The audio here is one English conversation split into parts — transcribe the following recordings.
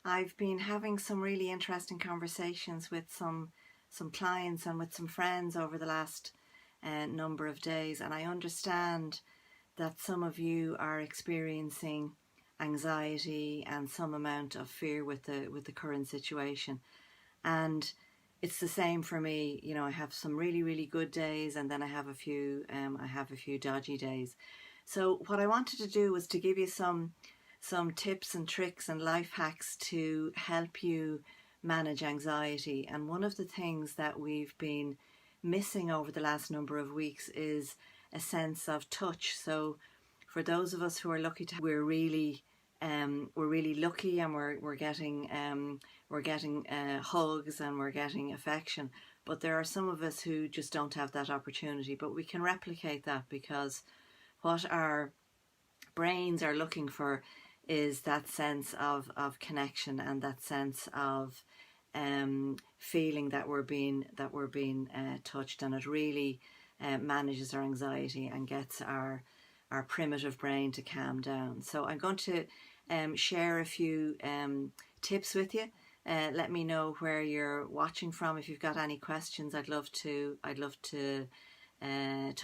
I've been having some really interesting conversations with some clients and with some friends over the last number of days, and I understand that some of you are experiencing anxiety and some amount of fear with the current situation. And it's the same for me. You know, I have some really good days, and then I have a few dodgy days. So what I wanted to do was to give you some tips and tricks and life hacks to help you manage anxiety. And one of the things that we've been missing over the last number of weeks is a sense of touch. So for those of us who are lucky, we're really lucky, and we're getting hugs and we're getting affection. But there are some of us who just don't have that opportunity. But we can replicate that, because what our brains are looking for is that sense of connection and that sense of feeling that we're being touched, and it really manages our anxiety and gets our primitive brain to calm down. So I'm going to share a few tips with you. Let me know where you're watching from. If you've got any questions, I'd love to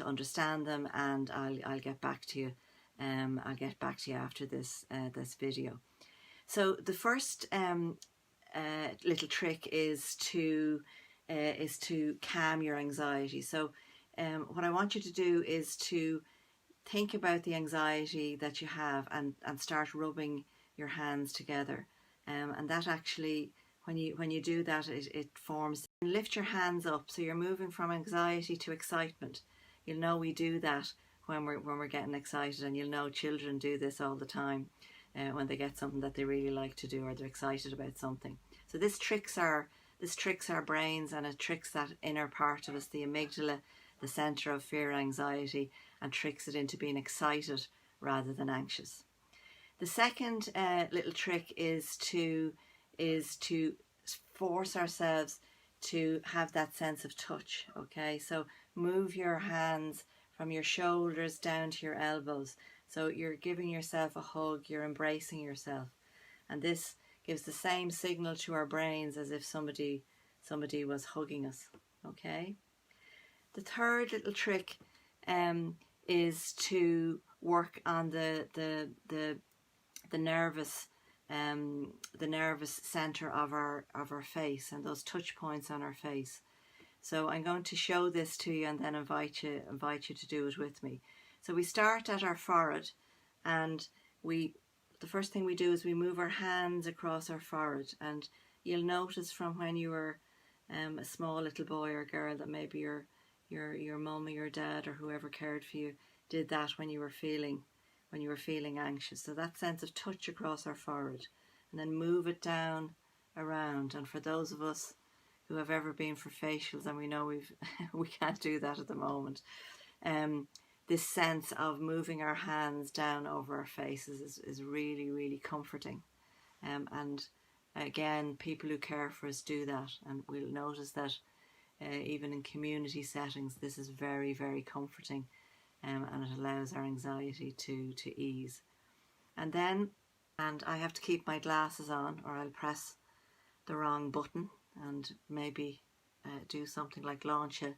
understand them, and I'll get back to you. I'll get back to you after this video. So the first little trick is to calm your anxiety. So what I want you to do is to think about the anxiety that you have, and start rubbing your hands together. And that actually, when you do that, it forms. Lift your hands up, so you're moving from anxiety to excitement. You'll know we do that when we're getting excited, and you'll know children do this all the time when they get something that they really like to do, or they're excited about something. So this tricks our brains, and it tricks that inner part of us, the amygdala, the center of fear and anxiety, and tricks it into being excited rather than anxious. The second little trick is to force ourselves to have that sense of touch. Okay, so move your hands from your shoulders down to your elbows. So you're giving yourself a hug, you're embracing yourself. And this gives the same signal to our brains as if somebody was hugging us. Okay? The third little trick is to work on the nervous center of our face, and those touch points on our face. So I'm going to show this to you, and then invite you to do it with me. So we start at our forehead, and the first thing we do is we move our hands across our forehead. And you'll notice from when you were a small little boy or girl that maybe your mum or your dad or whoever cared for you did that when you were feeling anxious. So that sense of touch across our forehead, and then move it down around. And for those of us who have ever been for facials, and we know we can't do that at the moment, this sense of moving our hands down over our faces is really comforting. And again, people who care for us do that, and we'll notice that even in community settings, this is very comforting, and it allows our anxiety to ease. And I have to keep my glasses on, or I'll press the wrong button and maybe do something like launch a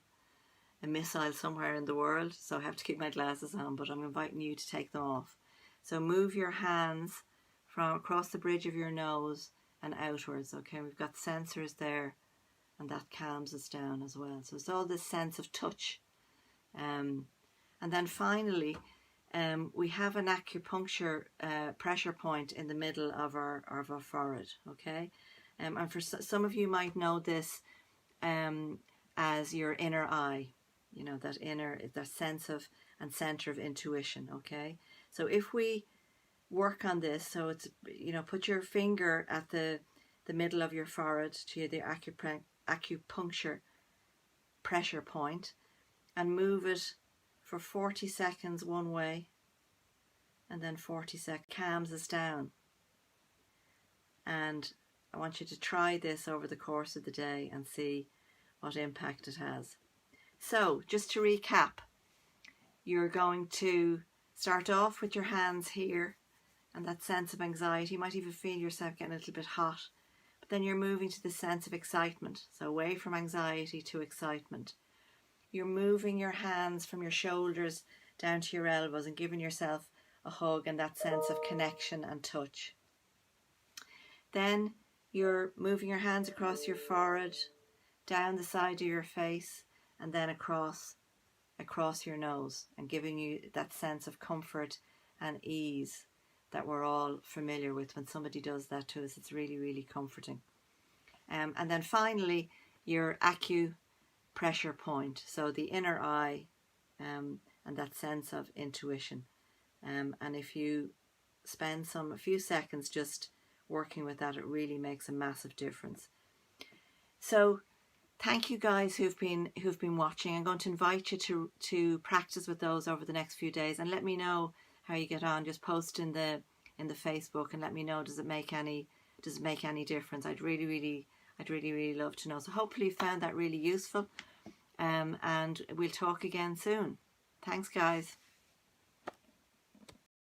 missile somewhere in the world. So I have to keep my glasses on, but I'm inviting you to take them off. So move your hands from across the bridge of your nose and outwards. Okay, we've got sensors there, and that calms us down as well. So it's all this sense of touch. And then finally, we have an acupuncture pressure point in the middle of our forehead. Okay, and for some of you might know this as your inner eye. You know, that sense of and center of intuition. Okay, so if we work on this, so it's, you know, put your finger at the middle of your forehead to the acupuncture pressure point, and move it for 40 seconds one way, and then 40 seconds. Calms us down. And I want you to try this over the course of the day and see what impact it has. So just to recap, you're going to start off with your hands here, and that sense of anxiety. You might even feel yourself getting a little bit hot. But then you're moving to the sense of excitement. So away from anxiety to excitement. You're moving your hands from your shoulders down to your elbows and giving yourself a hug and that sense of connection and touch. Then you're moving your hands across your forehead, down the side of your face, and then across your nose, and giving you that sense of comfort and ease that we're all familiar with. When somebody does that to us, it's really, really comforting. And then finally, your acupressure point, so the inner eye, and that sense of intuition. And if you spend a few seconds just working with that, it really makes a massive difference. So thank you guys who've been watching. I'm going to invite you to practice with those over the next few days, and let me know how you get on. Just post in the Facebook and let me know, does it make any difference? I'd really love to know. So hopefully you found that really useful, and we'll talk again soon. Thanks guys.